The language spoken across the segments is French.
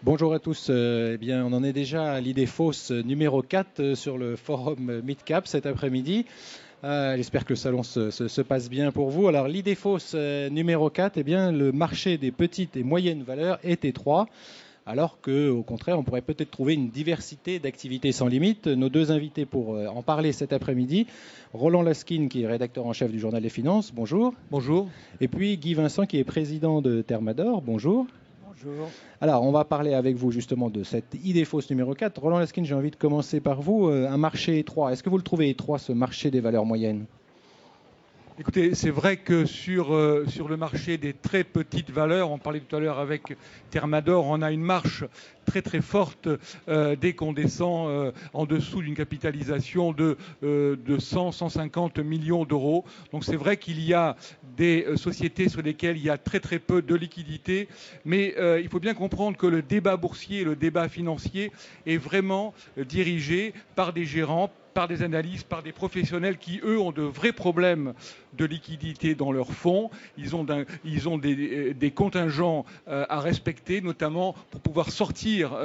Bonjour à tous. Eh bien, on en est déjà à l'idée fausse numéro 4 sur le forum Midcap cet après-midi. J'espère que le salon se passe bien pour vous. Alors, l'idée fausse numéro 4, eh bien, le marché des petites et moyennes valeurs est étroit, alors qu'au contraire, on pourrait peut-être trouver une diversité d'activités sans limite. Nos deux invités pour en parler cet après-midi, Roland Laskin, qui est rédacteur en chef du Journal des Finances. Bonjour. Bonjour. Et puis Guy Vincent, qui est président de Thermador. Bonjour. Bonjour. Alors, on va parler avec vous justement de cette idée fausse numéro 4. Roland Laskin, j'ai envie de commencer par vous. Un marché étroit. Est-ce que vous le trouvez étroit, ce marché des valeurs moyennes ? Écoutez, c'est vrai que sur le marché des très petites valeurs, on parlait tout à l'heure avec Thermador, on a une marche très très forte dès qu'on descend en dessous d'une capitalisation de 150 millions d'euros. Donc c'est vrai qu'il y a des sociétés sur lesquelles il y a très très peu de liquidités, mais il faut bien comprendre que le débat boursier, le débat financier est vraiment dirigé par des gérants, par des analystes, par des professionnels qui, eux, ont de vrais problèmes de liquidité dans leurs fonds. Ils ont des contingents à respecter, notamment pour pouvoir sortir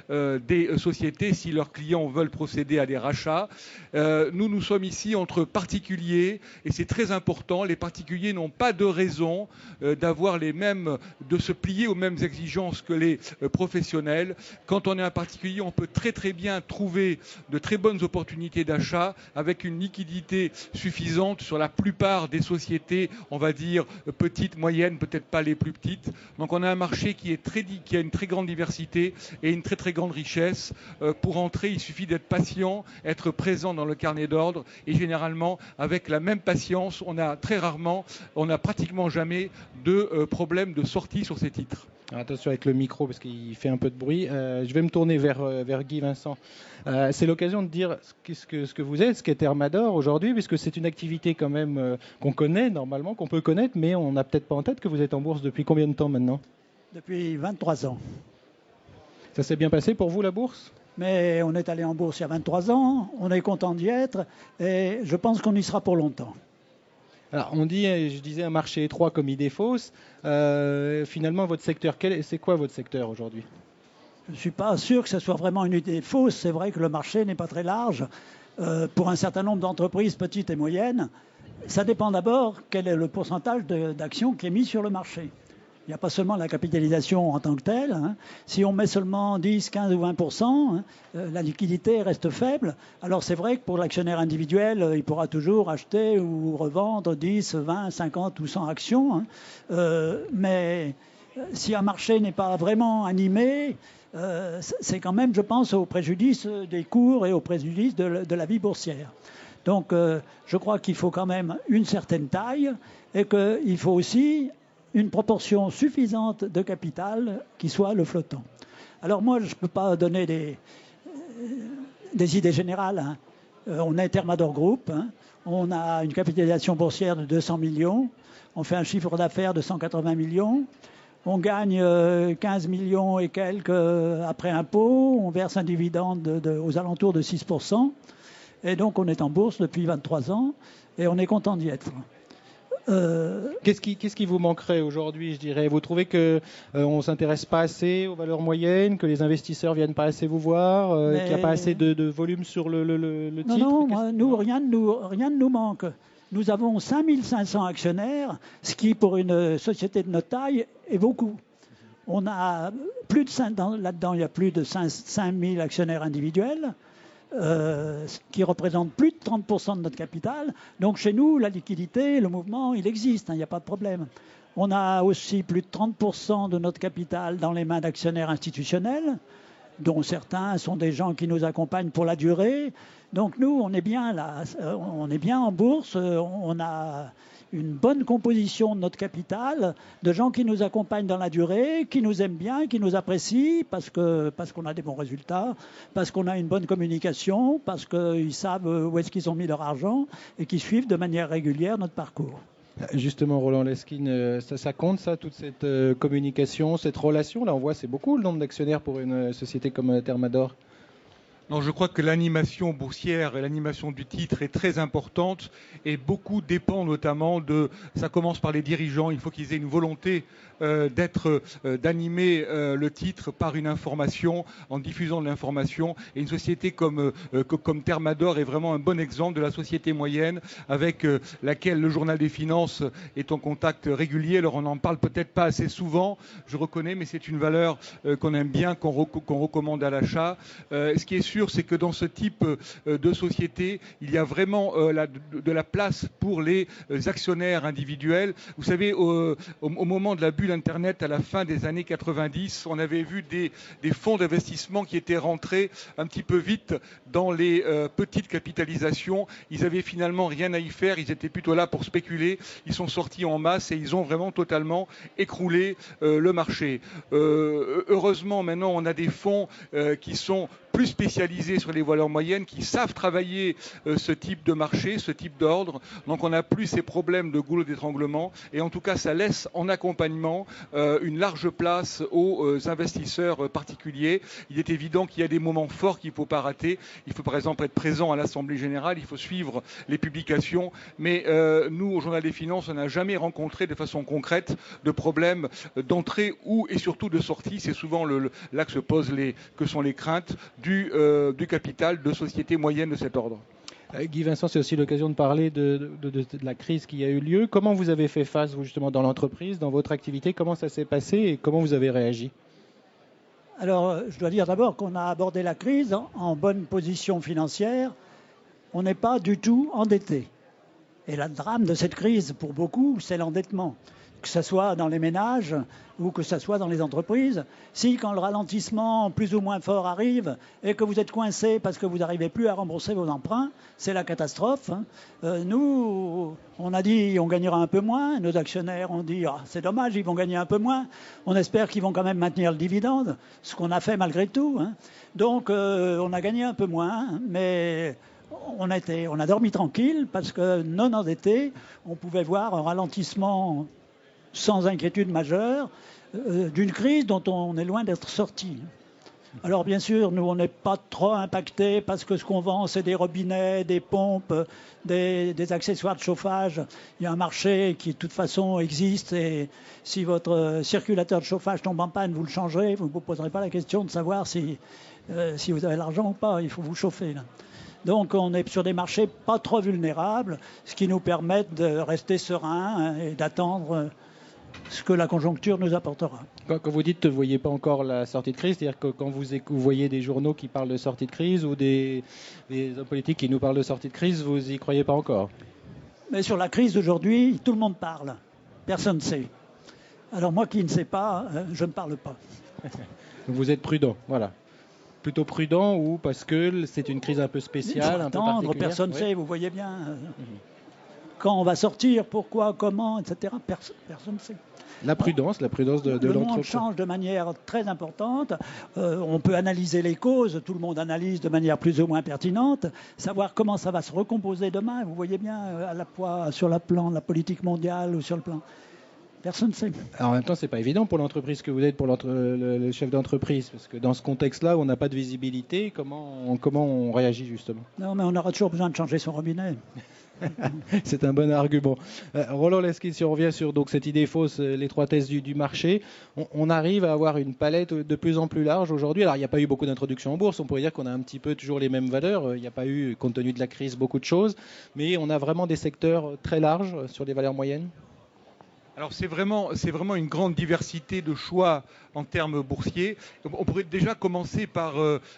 des sociétés si leurs clients veulent procéder à des rachats. Nous sommes ici entre particuliers et c'est très important. Les particuliers n'ont pas de raison de se plier aux mêmes exigences que les professionnels. Quand on est un particulier, on peut très très bien trouver de très bonnes opportunités d'achat avec une liquidité suffisante sur la plupart des sociétés, on va dire petites, moyennes, peut-être pas les plus petites. Donc on a un marché qui a une très grande diversité et une très très grande richesse. Pour entrer, il suffit d'être patient, être présent dans le carnet d'ordre et généralement avec la même patience, on n'a pratiquement jamais de problème de sortie sur ces titres. Attention avec le micro parce qu'il fait un peu de bruit. Je vais me tourner vers Guy Vincent. C'est l'occasion de dire ce que vous êtes, ce qu'est Thermador aujourd'hui, puisque c'est une activité quand même qu'on connaît normalement, qu'on peut connaître, mais on n'a peut-être pas en tête que vous êtes en bourse depuis combien de temps maintenant ? Depuis 23 ans. Ça s'est bien passé pour vous la bourse ? Mais on est allé en bourse il y a 23 ans, on est content d'y être et je pense qu'on y sera pour longtemps. Alors, on dit, je disais, un marché étroit comme idée fausse. Finalement, votre secteur, c'est quoi votre secteur aujourd'hui ? Je ne suis pas sûr que ce soit vraiment une idée fausse. C'est vrai que le marché n'est pas très large. Pour un certain nombre d'entreprises petites et moyennes, ça dépend d'abord quel est le pourcentage d'actions qui est mis sur le marché. Il n'y a pas seulement la capitalisation en tant que telle. Si on met seulement 10, 15 ou 20%, la liquidité reste faible. Alors c'est vrai que pour l'actionnaire individuel, il pourra toujours acheter ou revendre 10, 20, 50 ou 100 actions. Mais si un marché n'est pas vraiment animé, c'est quand même, je pense, au préjudice des cours et au préjudice de la vie boursière. Donc je crois qu'il faut quand même une certaine taille et qu'il faut aussi une proportion suffisante de capital qui soit le flottant. Alors moi, je ne peux pas donner des idées générales. On est Thermador Group, on a une capitalisation boursière de 200 millions, on fait un chiffre d'affaires de 180 millions, on gagne 15 millions et quelques après impôts, on verse un dividende aux alentours de 6%, et donc on est en bourse depuis 23 ans, et on est content d'y être. Qu'est-ce qui vous manquerait aujourd'hui, je dirais ? Vous trouvez qu'on ne s'intéresse pas assez aux valeurs moyennes, que les investisseurs ne viennent pas assez vous voir, qu'il n'y a pas assez de volume sur le titre ? Non, nous, rien ne nous manque. Nous avons 5500 actionnaires, ce qui, pour une société de notre taille, est beaucoup. On a plus de 5, là-dedans, il y a plus de 5000 actionnaires individuels. Qui représente plus de 30% de notre capital. Donc chez nous, la liquidité, le mouvement, il existe, il n'y a pas de problème. On a aussi plus de 30% de notre capital dans les mains d'actionnaires institutionnels, dont certains sont des gens qui nous accompagnent pour la durée. Donc nous, on est bien là, on est bien en bourse, on a une bonne composition de notre capital, de gens qui nous accompagnent dans la durée, qui nous aiment bien, qui nous apprécient parce qu'on a des bons résultats, parce qu'on a une bonne communication, parce qu'ils savent où est-ce qu'ils ont mis leur argent et qui suivent de manière régulière notre parcours. Justement, Roland Laskin, ça compte ça, toute cette communication, cette relation ? Là, on voit, c'est beaucoup le nombre d'actionnaires pour une société comme Thermador. Non, je crois que l'animation boursière et l'animation du titre est très importante et beaucoup dépend notamment ça commence par les dirigeants, il faut qu'ils aient une volonté d'animer le titre par une information, en diffusant de l'information. Et une société comme Thermador est vraiment un bon exemple de la société moyenne avec laquelle le Journal des Finances est en contact régulier. Alors on n'en parle peut-être pas assez souvent, je reconnais, mais c'est une valeur qu'on aime bien, qu'on recommande à l'achat. Ce qui est sûr, c'est que dans ce type de société, il y a vraiment de la place pour les actionnaires individuels. Vous savez, au moment de la bulle Internet, à la fin des années 90, on avait vu des fonds d'investissement qui étaient rentrés un petit peu vite dans les petites capitalisations. Ils avaient finalement rien à y faire, ils étaient plutôt là pour spéculer. Ils sont sortis en masse et ils ont vraiment totalement écroulé le marché. Heureusement, maintenant, on a des fonds qui sont plus spécialisés sur les valeurs moyennes, qui savent travailler ce type de marché, ce type d'ordre. Donc on n'a plus ces problèmes de goulot d'étranglement. Et en tout cas, ça laisse en accompagnement une large place aux investisseurs particuliers. Il est évident qu'il y a des moments forts qu'il ne faut pas rater. Il faut par exemple être présent à l'Assemblée Générale, il faut suivre les publications. Mais nous, au Journal des Finances, on n'a jamais rencontré de façon concrète de problème d'entrée et surtout de sortie. C'est souvent là que sont les craintes du capital de sociétés moyennes de cet ordre. Guy Vincent, c'est aussi l'occasion de parler de la crise qui a eu lieu. Comment vous avez fait face, vous, justement, dans l'entreprise, dans votre activité? Comment ça s'est passé et comment vous avez réagi? Alors, je dois dire d'abord qu'on a abordé la crise en bonne position financière. On n'est pas du tout endetté. Et le drame de cette crise, pour beaucoup, c'est l'endettement. Que ce soit dans les ménages ou que ce soit dans les entreprises. Si, quand le ralentissement plus ou moins fort arrive et que vous êtes coincé parce que vous n'arrivez plus à rembourser vos emprunts, c'est la catastrophe. Nous, on a dit on gagnera un peu moins. Nos actionnaires ont dit c'est dommage, ils vont gagner un peu moins. On espère qu'ils vont quand même maintenir le dividende, ce qu'on a fait malgré tout. Donc, on a gagné un peu moins, mais on a dormi tranquille parce que non endetté, on pouvait voir un ralentissement sans inquiétude majeure, d'une crise dont on est loin d'être sorti. Alors bien sûr, nous, on n'est pas trop impactés parce que ce qu'on vend, c'est des robinets, des pompes, des accessoires de chauffage. Il y a un marché qui, de toute façon, existe et si votre circulateur de chauffage tombe en panne, vous le changerez. Vous ne vous poserez pas la question de savoir si vous avez l'argent ou pas. Il faut vous chauffer, là. Donc on est sur des marchés pas trop vulnérables, ce qui nous permet de rester serein et d'attendre ce que la conjoncture nous apportera. Quand vous dites que vous ne voyez pas encore la sortie de crise, c'est-à-dire que quand vous voyez des journaux qui parlent de sortie de crise ou des hommes politiques qui nous parlent de sortie de crise, vous n'y croyez pas encore? Mais sur la crise d'aujourd'hui, tout le monde parle. Personne ne sait. Alors moi qui ne sais pas, je ne parle pas. Vous êtes prudent, voilà. Plutôt prudent ou parce que c'est une crise un peu spéciale, un peu particulière? Personne ne sait, vous voyez bien. Quand on va sortir, pourquoi, comment, etc. Personne ne sait. La prudence de l'entreprise. Le monde change de manière très importante. On peut analyser les causes, tout le monde analyse de manière plus ou moins pertinente, savoir comment ça va se recomposer demain. Vous voyez bien, à la fois sur le plan de la politique mondiale ou sur le plan... Personne ne sait. Alors en même temps, c'est pas évident pour l'entreprise que vous êtes, pour le chef d'entreprise, parce que dans ce contexte-là, où on n'a pas de visibilité, comment on réagit justement? Non, mais on aura toujours besoin de changer son robinet. C'est un bon argument. Roland Lesquin, si on revient sur donc, cette idée fausse, l'étroitesse du marché, on arrive à avoir une palette de plus en plus large aujourd'hui. Alors, il n'y a pas eu beaucoup d'introductions en bourse. On pourrait dire qu'on a un petit peu toujours les mêmes valeurs. Il n'y a pas eu, compte tenu de la crise, beaucoup de choses. Mais on a vraiment des secteurs très larges sur les valeurs moyennes. Alors c'est vraiment une grande diversité de choix en termes boursiers. On pourrait déjà commencer par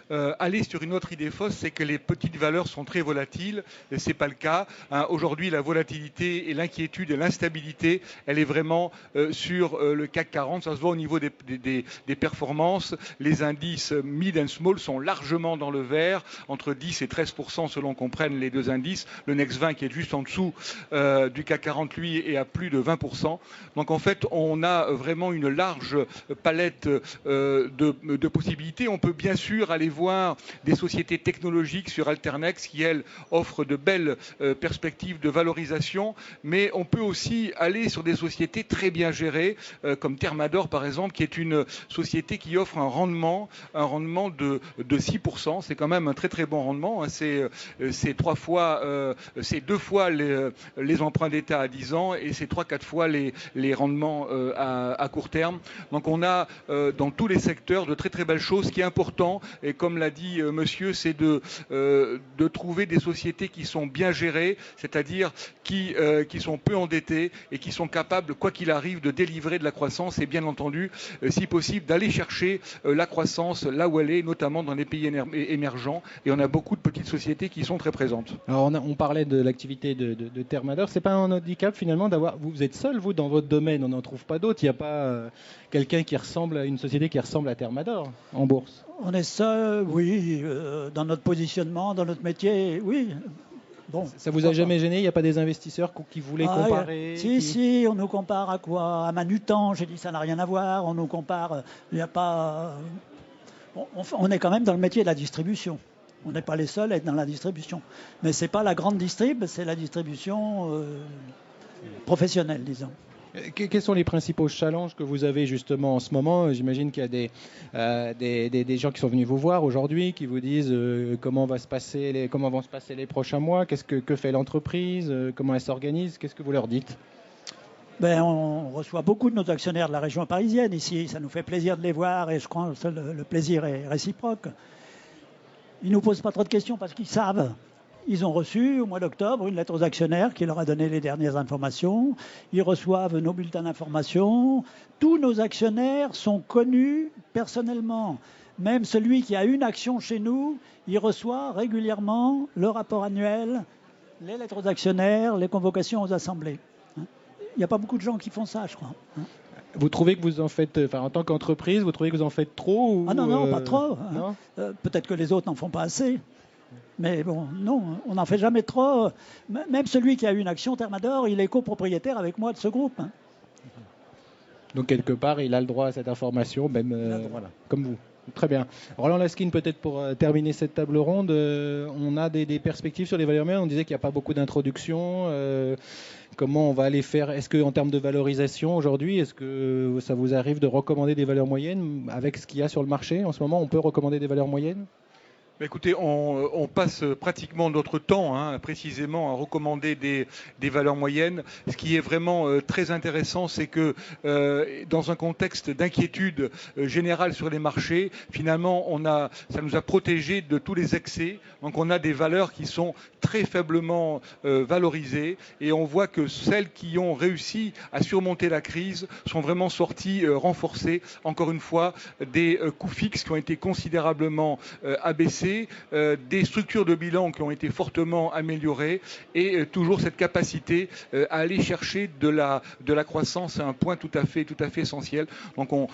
aller sur une autre idée fausse, c'est que les petites valeurs sont très volatiles. Ce n'est pas le cas. Aujourd'hui, la volatilité et l'inquiétude et l'instabilité, elle est vraiment sur le CAC 40. Ça se voit au niveau des performances. Les indices mid and small sont largement dans le vert, entre 10 et 13% selon qu'on prenne les deux indices. Le Next 20 qui est juste en dessous du CAC 40, lui, est à plus de 20%. Donc en fait, on a vraiment une large palette de possibilités. On peut bien sûr aller voir des sociétés technologiques sur Alternex qui, elles, offrent de belles perspectives de valorisation, mais on peut aussi aller sur des sociétés très bien gérées, comme Thermador par exemple, qui est une société qui offre un rendement de 6%. C'est quand même un très très bon rendement. C'est deux fois les emprunts d'État à 10 ans et c'est 3-4 fois les rendements à court terme. Donc on a dans tous les secteurs de très très belles choses. Ce qui est important, et comme l'a dit monsieur, c'est de trouver des sociétés qui sont bien gérées, c'est-à-dire qui sont peu endettées et qui sont capables, quoi qu'il arrive, de délivrer de la croissance et bien entendu, si possible, d'aller chercher la croissance là où elle est, notamment dans les pays émergents. Et on a beaucoup de petites sociétés qui sont très présentes. Alors on parlait de l'activité de Thermador. C'est pas un handicap finalement d'avoir. Vous êtes seul, vous, dans votre domaine. On n'en trouve pas d'autres. Il n'y a pas quelqu'un qui ressemble à une société qui ressemble à Thermador en bourse. On est seul, oui, dans notre positionnement, dans notre métier, oui. Bon, ça vous a jamais gêné? Il n'y a pas des investisseurs qui voulaient comparer? Si, on nous compare à quoi? À Manutan. J'ai dit ça n'a rien à voir. On nous compare. Il n'y a pas. On est quand même dans le métier de la distribution. On n'est pas les seuls à être dans la distribution. Mais ce n'est pas la grande distrib, c'est la distribution professionnelle, disons. Quels sont les principaux challenges que vous avez justement en ce moment? J'imagine qu'il y a des gens qui sont venus vous voir aujourd'hui, qui vous disent comment vont se passer les prochains mois, que fait l'entreprise, comment elle s'organise, qu'est-ce que vous leur dites? On reçoit beaucoup de nos actionnaires de la région parisienne ici, ça nous fait plaisir de les voir et je crois que le plaisir est réciproque. Ils ne nous posent pas trop de questions parce qu'ils savent. Ils ont reçu au mois d'octobre une lettre aux actionnaires qui leur a donné les dernières informations. Ils reçoivent nos bulletins d'information. Tous nos actionnaires sont connus personnellement. Même celui qui a une action chez nous, il reçoit régulièrement le rapport annuel, les lettres aux actionnaires, les convocations aux assemblées. Il n'y a pas beaucoup de gens qui font ça, je crois. Vous trouvez que vous en faites, en tant qu'entreprise, vous trouvez que vous en faites trop ou, non, pas trop. Non peut-être que les autres n'en font pas assez. Mais bon, non, on n'en fait jamais trop. Même celui qui a une action Thermador, il est copropriétaire avec moi de ce groupe. Donc quelque part, il a le droit à cette information, même voilà, comme vous. Très bien. Roland Laskin, peut-être pour terminer cette table ronde, on a des perspectives sur les valeurs moyennes. On disait qu'il n'y a pas beaucoup d'introductions. Comment on va aller faire? Est-ce qu'en termes de valorisation aujourd'hui, est-ce que ça vous arrive de recommander des valeurs moyennes avec ce qu'il y a sur le marché en ce moment? On peut recommander des valeurs moyennes? Écoutez, on passe pratiquement notre temps précisément à recommander des valeurs moyennes. Ce qui est vraiment très intéressant, c'est que dans un contexte d'inquiétude générale sur les marchés, finalement, ça nous a protégés de tous les excès. Donc on a des valeurs qui sont très faiblement valorisées et on voit que celles qui ont réussi à surmonter la crise sont vraiment sorties renforcées. Encore une fois, des coûts fixes qui ont été considérablement abaissés, des structures de bilan qui ont été fortement améliorées et toujours cette capacité à aller chercher de la croissance à un point tout à fait essentiel. Donc on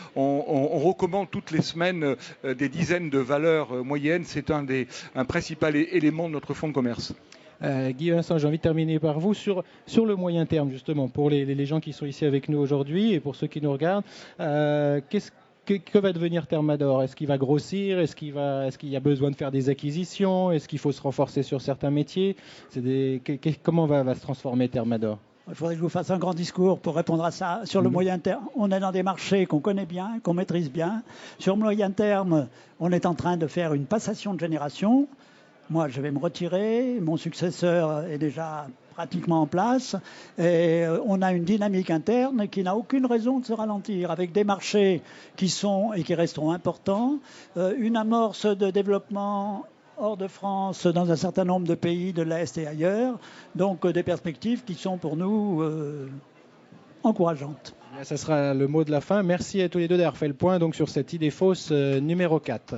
recommande toutes les semaines des dizaines de valeurs moyennes. C'est un principal élément de notre fonds de commerce. Guy Vincent, j'ai envie de terminer par vous sur le moyen terme, justement, pour les gens qui sont ici avec nous aujourd'hui et pour ceux qui nous regardent. Que va devenir Thermador? Est-ce qu'il va grossir? Est-ce qu'il y a besoin de faire des acquisitions? Est-ce qu'il faut se renforcer sur certains métiers? Comment va se transformer Thermador? Il faudrait que je vous fasse un grand discours pour répondre à ça. Sur le moyen terme, on est dans des marchés qu'on connaît bien, qu'on maîtrise bien. Sur le moyen terme, on est en train de faire une passation de génération. Moi, je vais me retirer. Mon successeur est déjà pratiquement en place. Et on a une dynamique interne qui n'a aucune raison de se ralentir, avec des marchés qui sont et qui resteront importants, une amorce de développement hors de France dans un certain nombre de pays de l'Est et ailleurs. Donc des perspectives qui sont pour nous encourageantes. Ça sera le mot de la fin. Merci à tous les deux d'avoir fait le point donc, sur cette idée fausse numéro 4.